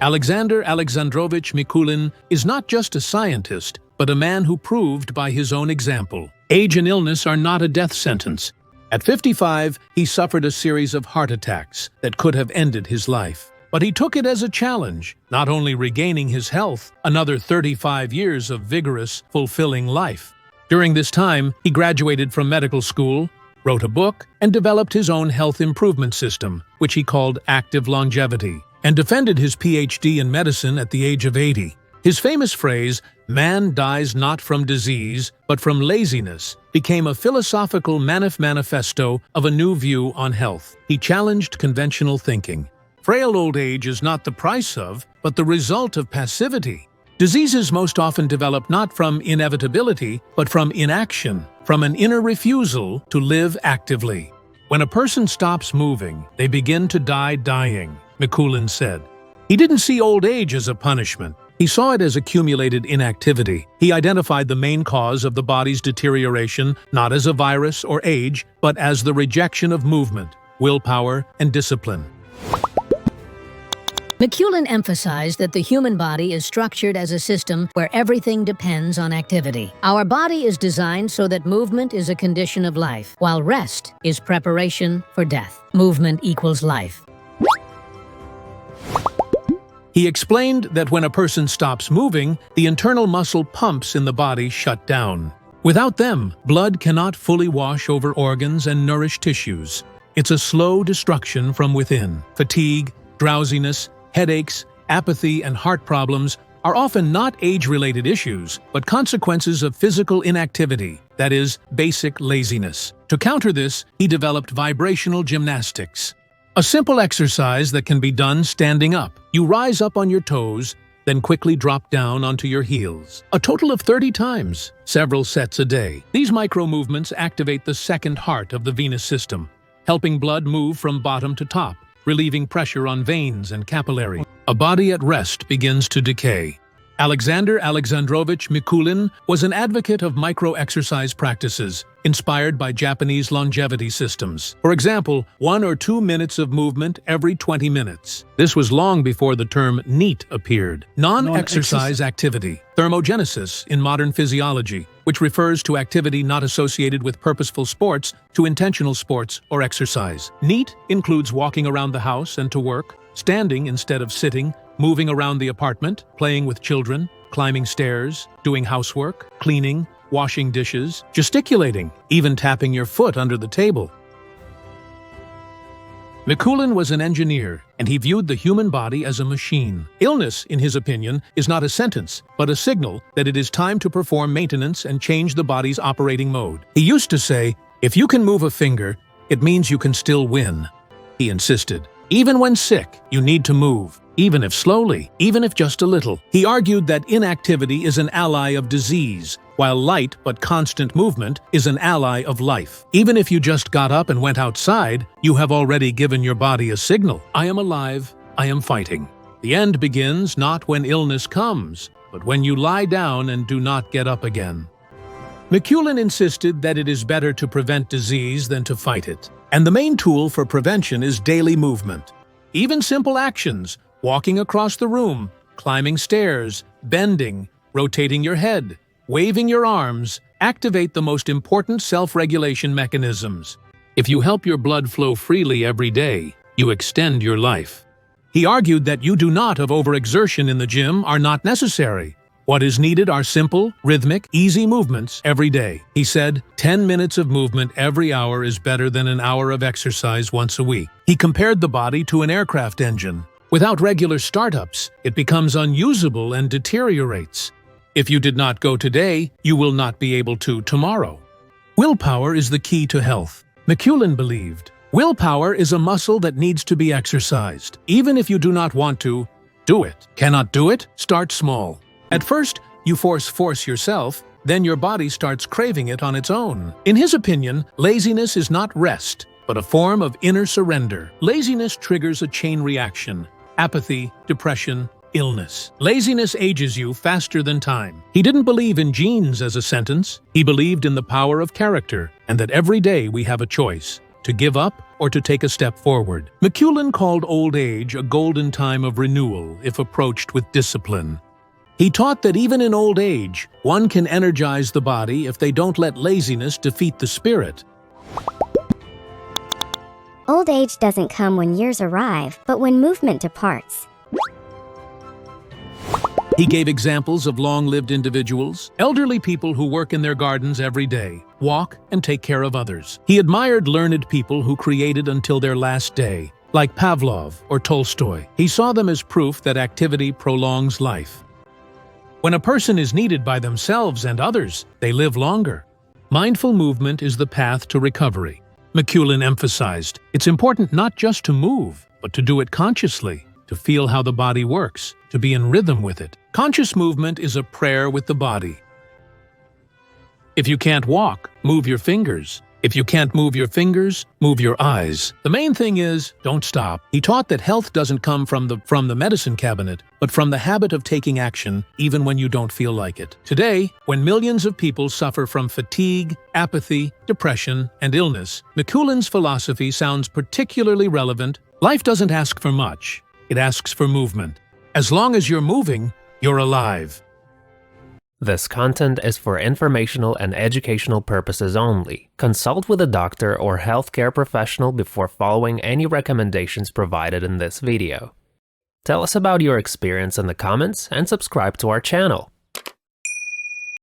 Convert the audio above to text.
Aleksandr Aleksandrovich Mikulin is not just a scientist, but a man who proved by his own example. Age and illness are not a death sentence. At 55, he suffered a series of heart attacks that could have ended his life. But he took it as a challenge, not only regaining his health, another 35 years of vigorous, fulfilling life. During this time, he graduated from medical school, wrote a book, and developed his own health improvement system, which he called Active Longevity, and defended his PhD in medicine at the age of 80. His famous phrase, "Man dies not from disease, but from laziness," became a philosophical manifesto of a new view on health. He challenged conventional thinking. Frail old age is not the price of, but the result of passivity. Diseases most often develop not from inevitability, but from inaction, from an inner refusal to live actively. When a person stops moving, they begin to die dying, Mikulin said. He didn't see old age as a punishment. He saw it as accumulated inactivity. He identified the main cause of the body's deterioration not as a virus or age, but as the rejection of movement, willpower, and discipline. Mikulin emphasized that the human body is structured as a system where everything depends on activity. Our body is designed so that movement is a condition of life, while rest is preparation for death. Movement equals life. He explained that when a person stops moving, the internal muscle pumps in the body shut down. Without them, blood cannot fully wash over organs and nourish tissues. It's a slow destruction from within. Fatigue, drowsiness, headaches, apathy, and heart problems are often not age-related issues, but consequences of physical inactivity, that is, basic laziness. To counter this, he developed vibrational gymnastics. A simple exercise that can be done standing up. You rise up on your toes, then quickly drop down onto your heels. A total of 30 times, several sets a day. These micro-movements activate the second heart of the venous system, helping blood move from bottom to top, relieving pressure on veins and capillaries. A body at rest begins to decay. Aleksandr Aleksandrovich Mikulin was an advocate of micro-exercise practices, inspired by Japanese longevity systems. For example, 1 or 2 minutes of movement every 20 minutes. This was long before the term NEAT appeared. Non-exercise activity, thermogenesis in modern physiology, which refers to activity not associated with purposeful sports to intentional sports or exercise. NEAT includes walking around the house and to work, standing instead of sitting, moving around the apartment, playing with children, climbing stairs, doing housework, cleaning, washing dishes, gesticulating, even tapping your foot under the table. Mikulin was an engineer, and he viewed the human body as a machine. Illness, in his opinion, is not a sentence, but a signal that it is time to perform maintenance and change the body's operating mode. He used to say, "If you can move a finger, it means you can still win." He insisted, "Even when sick, you need to move, even if slowly, even if just a little." He argued that inactivity is an ally of disease, while light but constant movement is an ally of life. Even if you just got up and went outside, you have already given your body a signal. I am alive, I am fighting. The end begins not when illness comes, but when you lie down and do not get up again. Mikulin insisted that it is better to prevent disease than to fight it. And the main tool for prevention is daily movement. Even simple actions, walking across the room, climbing stairs, bending, rotating your head, waving your arms, activate the most important self-regulation mechanisms. If you help your blood flow freely every day, you extend your life. He argued that you do not of overexertion in the gym are not necessary. What is needed are simple, rhythmic, easy movements every day. He said, 10 minutes of movement every hour is better than an hour of exercise once a week. He compared the body to an aircraft engine. Without regular startups, it becomes unusable and deteriorates. If you did not go today, you will not be able to tomorrow. Willpower is the key to health. Mikulin believed, willpower is a muscle that needs to be exercised. Even if you do not want to, do it. Cannot do it? Start small. At first, you force yourself, then your body starts craving it on its own. In his opinion, laziness is not rest, but a form of inner surrender. Laziness triggers a chain reaction: apathy, depression, illness. Laziness ages you faster than time. He didn't believe in genes as a sentence. He believed in the power of character, and that every day we have a choice. to give up, or to take a step forward. Mikulin called old age a golden time of renewal if approached with discipline. He taught that even in old age, one can energize the body if they don't let laziness defeat the spirit. Old age doesn't come when years arrive, but when movement departs. He gave examples of long-lived individuals, elderly people who work in their gardens every day, walk, and take care of others. He admired learned people who created until their last day, like Pavlov or Tolstoy. He saw them as proof that activity prolongs life. When a person is needed by themselves and others, they live longer. Mindful movement is the path to recovery. Mikulin emphasized, it's important not just to move, but to do it consciously, to feel how the body works, to be in rhythm with it. Conscious movement is a prayer with the body. If you can't walk, move your fingers. If you can't move your fingers, move your eyes. The main thing is, don't stop. He taught that health doesn't come from the medicine cabinet, but from the habit of taking action, even when you don't feel like it. Today, when millions of people suffer from fatigue, apathy, depression, and illness, Mikulin's philosophy sounds particularly relevant. Life doesn't ask for much. It asks for movement. As long as you're moving, you're alive. This content is for informational and educational purposes only. Consult with a doctor or healthcare professional before following any recommendations provided in this video. Tell us about your experience in the comments and subscribe to our channel.